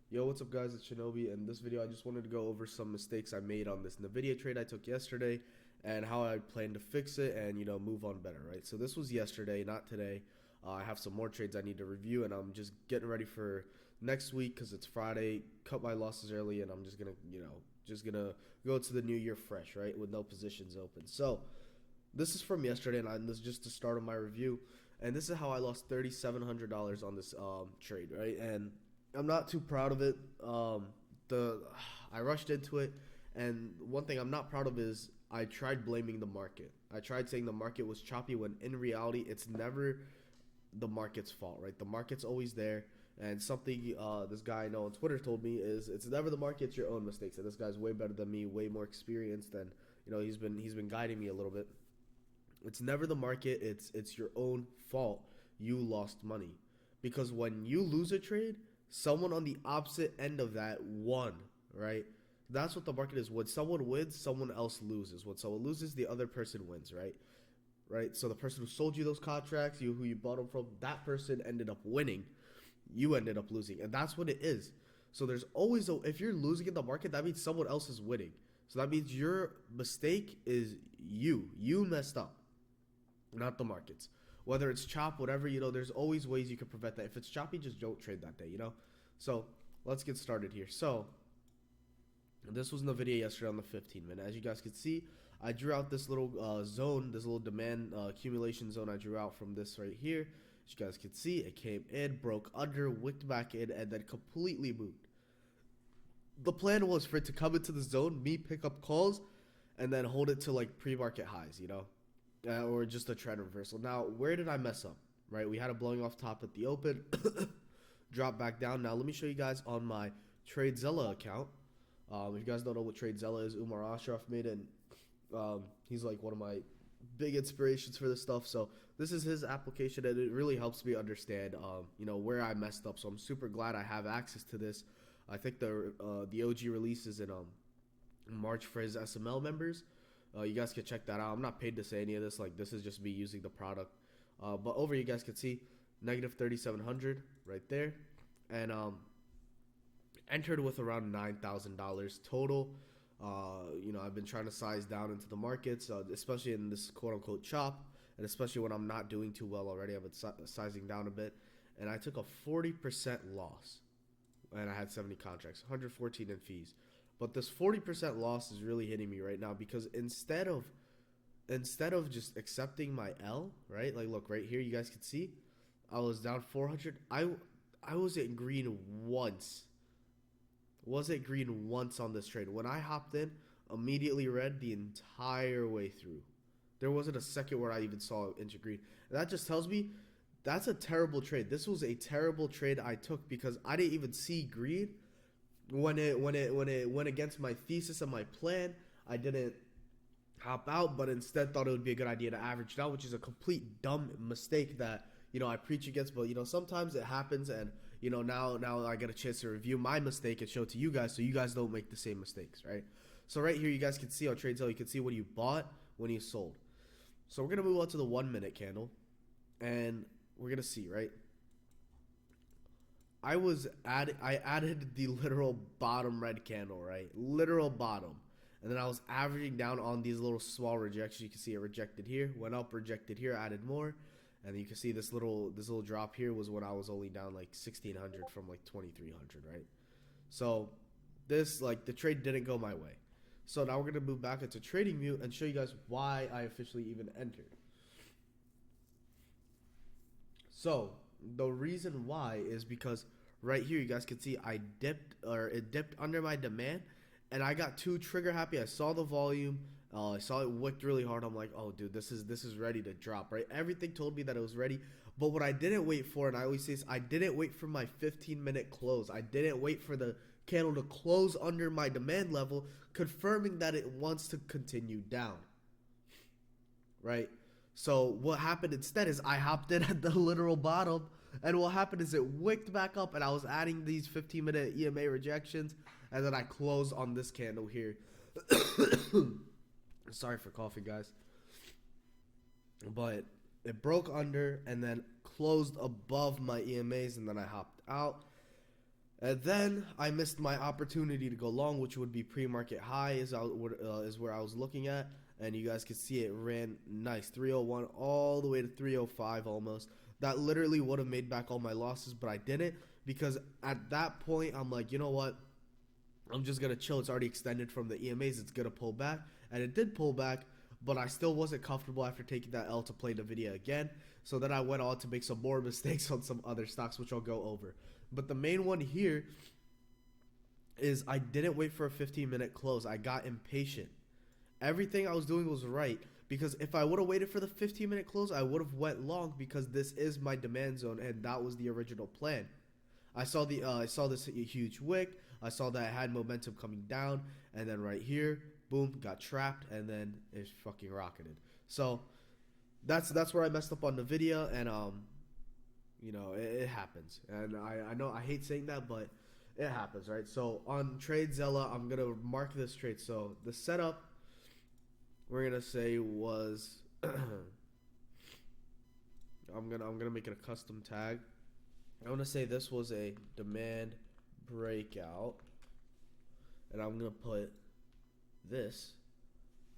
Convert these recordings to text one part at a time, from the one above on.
Yo, what's up guys, it's Shinobi. In this video I just wanted to go over some mistakes I made on this NVDA trade I took yesterday and how I plan to fix it and move on better, right? So this was yesterday, not today. I have some more trades I need to review and I'm just getting ready for next week because it's Friday, cut my losses early, and I'm just gonna go to the new year fresh, right, with no positions open. So this is from yesterday and this is just the start of my review, and this is how I lost $3,700 on this trade, right? And I'm not too proud of it. The I rushed into it, and one thing I'm not proud of is I tried blaming the market. I tried saying the market was choppy when in reality it's never the market's fault, right? The market's always there, and something this guy I know on Twitter told me is it's never the market, it's your own mistakes. And this guy's way better than me, way more experienced, and he's been guiding me a little bit. It's never the market, it's your own fault. You lost money because when you lose a trade, someone on the opposite end of that won, right? That's what the market is. When someone wins, someone else loses. When someone loses, the other person wins, right? Right? So the person who sold you those contracts, who you bought them from, that person ended up winning. You ended up losing, and that's what it is. So there's always if you're losing in the market, that means someone else is winning. So that means your mistake is you. You messed up, not the markets. Whether it's chop, whatever, there's always ways you can prevent that. If it's choppy, just don't trade that day. So let's get started here. So this was in the video yesterday on the 15-minute. As you guys can see, I drew out this little zone, this little demand accumulation zone I drew out from this right here. As you guys can see, it came in, broke under, wicked back in, and then completely moved. The plan was for it to come into the zone, me pick up calls, and then hold it to like pre-market highs, or just a trend reversal. Now, where did I mess up? Right, we had a blowing off top at the open, drop back down. Now, let me show you guys on my TradeZella account. If you guys don't know what TradeZella is, Umar Ashraf made it. And, he's like one of my big inspirations for this stuff. So this is his application, and it really helps me understand, where I messed up. So I'm super glad I have access to this. I think the OG releases in March for his SML members. You guys can check that out. I'm not paid to say any of this. Like, this is just me using the product. But over, you guys can see negative 3,700 right there, and entered with around $9,000 total. I've been trying to size down into the markets, especially in this quote unquote chop, and especially when I'm not doing too well already. I've been sizing down a bit, and I took a 40% loss, and I had 70 contracts, 114 in fees. But this 40% loss is really hitting me right now because instead of just accepting my L, right? Like, look right here, you guys can see I was down 400. I was at green once. Was it green once on this trade? When I hopped in, immediately red the entire way through. There wasn't a second where I even saw it into green. And that just tells me that's a terrible trade. This was a terrible trade I took because I didn't even see green when it went against my thesis and my plan. I didn't hop out, but instead thought it would be a good idea to average it out, which is a complete dumb mistake that I preach against. But sometimes it happens, and now I get a chance to review my mistake and show it to you guys, so you guys don't make the same mistakes, right? So right here, you guys can see on TradeZella, you can see when you bought, when you sold. So we're gonna move on to the 1 minute candle, and we're gonna see, right? I added the literal bottom red candle, right? Literal bottom. And then I was averaging down on these little small rejections. You can see it rejected here, went up, rejected here, added more. And you can see this little drop here was when I was only down like 1,600 from like 2,300, right? So this, like, the trade didn't go my way. So now we're going to move back into trading view and show you guys why I officially even entered. So the reason why is because right here, you guys can see it dipped under my demand, and I got too trigger happy. I saw the volume. I saw it wicked really hard. I'm like, oh, dude, this is ready to drop, right? Everything told me that it was ready. But what I didn't wait for, and I always say this, I didn't wait for my 15-minute close. I didn't wait for the candle to close under my demand level, confirming that it wants to continue down, right? So what happened instead is I hopped in at the literal bottom, and what happened is it wicked back up, and I was adding these 15-minute EMA rejections, and then I closed on this candle here. Sorry for coughing, guys. But it broke under and then closed above my EMAs, and then I hopped out. And then I missed my opportunity to go long, which would be pre-market high is where I was looking at. And you guys can see it ran nice, 301 all the way to 305 almost. That literally would have made back all my losses, but I didn't, because at that point I'm like, you know what? I'm just going to chill. It's already extended from the EMAs. It's going to pull back. And it did pull back, but I still wasn't comfortable after taking that L to play NVDA again. So then I went on to make some more mistakes on some other stocks, which I'll go over. But the main one here is I didn't wait for a 15-minute close. I got impatient. Everything I was doing was right, because if I would have waited for the 15-minute close, I would have went long, because this is my demand zone, and that was the original plan. I saw this huge wick. I saw that it had momentum coming down, and then right here, boom, got trapped, and then it fucking rocketed. So that's where I messed up on the video, and you know, it happens. And I know I hate saying that, but it happens, right? So on TradeZella, I'm gonna mark this trade. So the setup, we're gonna say, was I'm gonna make it a custom tag. I want to say this was a demand breakout, and I'm gonna put this,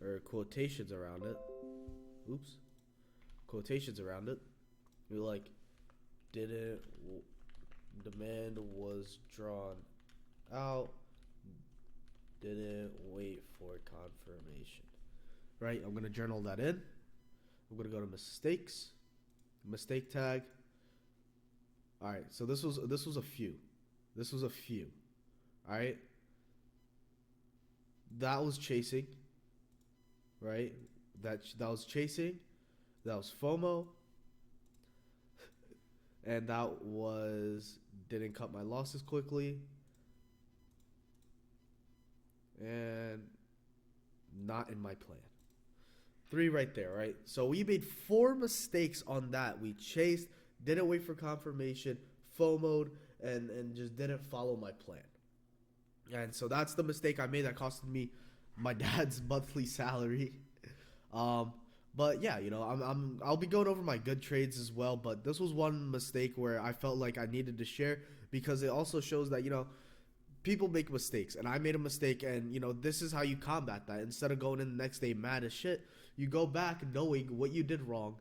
or quotations around it. Oops, quotations around it. We like didn't demand was drawn out, didn't wait for confirmation. Right, I'm gonna journal that in. I'm gonna go to mistakes, mistake tag. All right, so this was a few. This was a few. All right, that was chasing. Right, that was chasing. That was FOMO. And that was didn't cut my losses quickly. And not in my plan. 3 right there, right? So we made 4 mistakes on that. We chased, didn't wait for confirmation, FOMO'd, and just didn't follow my plan. And so that's the mistake I made that costed me my dad's monthly salary. But yeah, you know, I'll be going over my good trades as well. But this was one mistake where I felt like I needed to share, because it also shows that, you know, people make mistakes, and I made a mistake, and you know, this is how you combat that. Instead of going in the next day mad as shit, you go back knowing what you did wrong,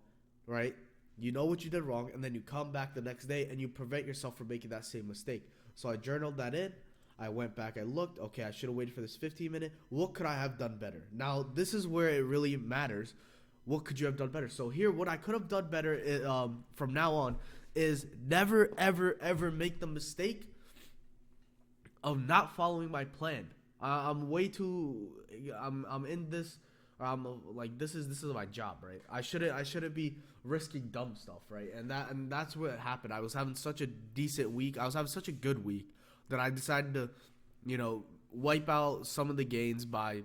right? You know what you did wrong, and then you come back the next day and you prevent yourself from making that same mistake. So I journaled that in. I went back, I looked, okay, I should have waited for this 15-minute. What could I have done better? Now, this is where it really matters. What could you have done better? So here, what I could have done better from now on is never, ever, ever make the mistake of not following my plan. I'm way too. I'm in this. Like this is my job, right? I shouldn't be risking dumb stuff, right? And that's what happened. I was having such a decent week. I was having such a good week that I decided to, you know, wipe out some of the gains by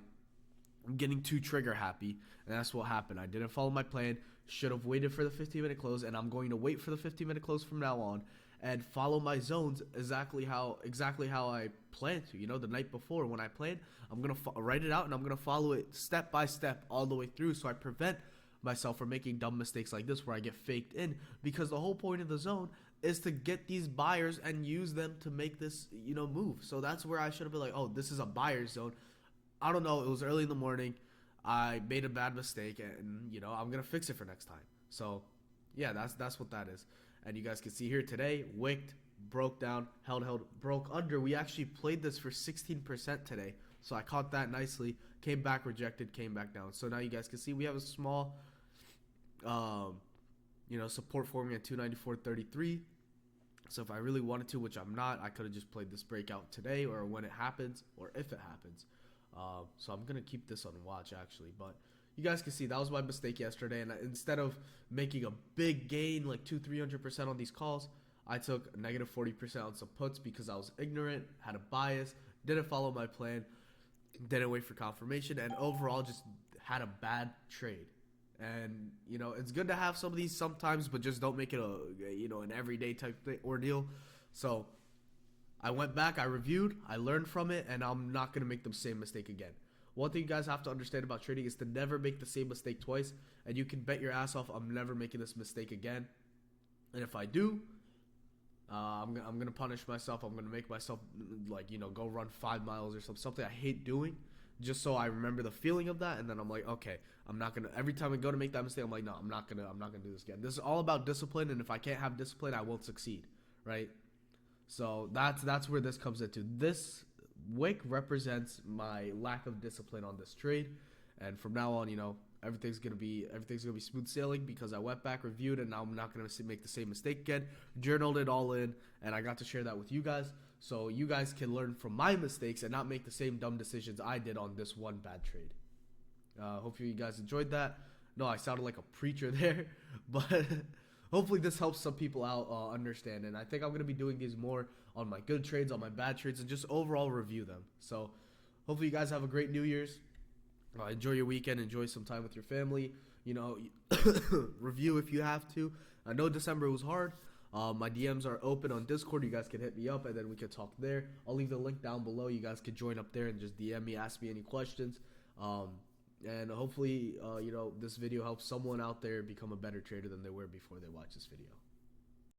getting too trigger happy, and that's what happened. I didn't follow my plan. Should have waited for the 15-minute close, and I'm going to wait for the 15-minute close from now on and follow my zones exactly how I planned to. You know, the night before when I planned, I'm gonna write it out, and I'm gonna follow it step by step all the way through, so I prevent myself from making dumb mistakes like this where I get faked in, because the whole point of the zone is to get these buyers and use them to make this, you know, move. So that's where I should have been like, oh, this is a buyer's zone. I don't know. It was early in the morning. I made a bad mistake, and you know, I'm gonna fix it for next time. So, yeah, that's what that is. And you guys can see here today, wicked, broke down, held, broke under. We actually played this for 16% today, so I caught that nicely. Came back, rejected, came back down. So now you guys can see we have a small, you know, support forming at 294.33. So if I really wanted to, which I'm not, I could have just played this breakout today, or when it happens, or if it happens. So I'm going to keep this on watch, actually. But you guys can see that was my mistake yesterday. And instead of making a big gain, like 200-300% on these calls, I took negative 40% on some puts because I was ignorant, had a bias, didn't follow my plan, didn't wait for confirmation, and overall just had a bad trade. And, you know, it's good to have some of these sometimes, but just don't make it a, you know, an everyday type ordeal. So I went back, I reviewed, I learned from it, and I'm not going to make the same mistake again. One thing you guys have to understand about trading is to never make the same mistake twice, and you can bet your ass off I'm never making this mistake again. And if I do, I'm gonna punish myself. I'm gonna make myself like go run 5 miles or something I hate doing, just so I remember the feeling of that. And then I'm like, okay, I'm not gonna. Every time I go to make that mistake, I'm like, no, I'm not gonna do this again. This is all about discipline, and if I can't have discipline, I won't succeed, right? So that's where this comes into. This wick represents my lack of discipline on this trade, and from now on, everything's gonna be smooth sailing because I went back, reviewed, and now I'm not gonna make the same mistake again. Journaled it all in, and I got to share that with you guys, so you guys can learn from my mistakes and not make the same dumb decisions I did on this one bad trade. Hopefully you guys enjoyed that. No, I sounded like a preacher there, but hopefully this helps some people out understand. And I think I'm going to be doing these more on my good trades, on my bad trades, and just overall review them. So hopefully you guys have a great New Year's. Enjoy your weekend. Enjoy some time with your family. Review if you have to. I know December was hard. My DMs are open on Discord. You guys can hit me up, and then we can talk there. I'll leave the link down below. You guys can join up there and just DM me, ask me any questions. And hopefully, this video helps someone out there become a better trader than they were before they watch this video.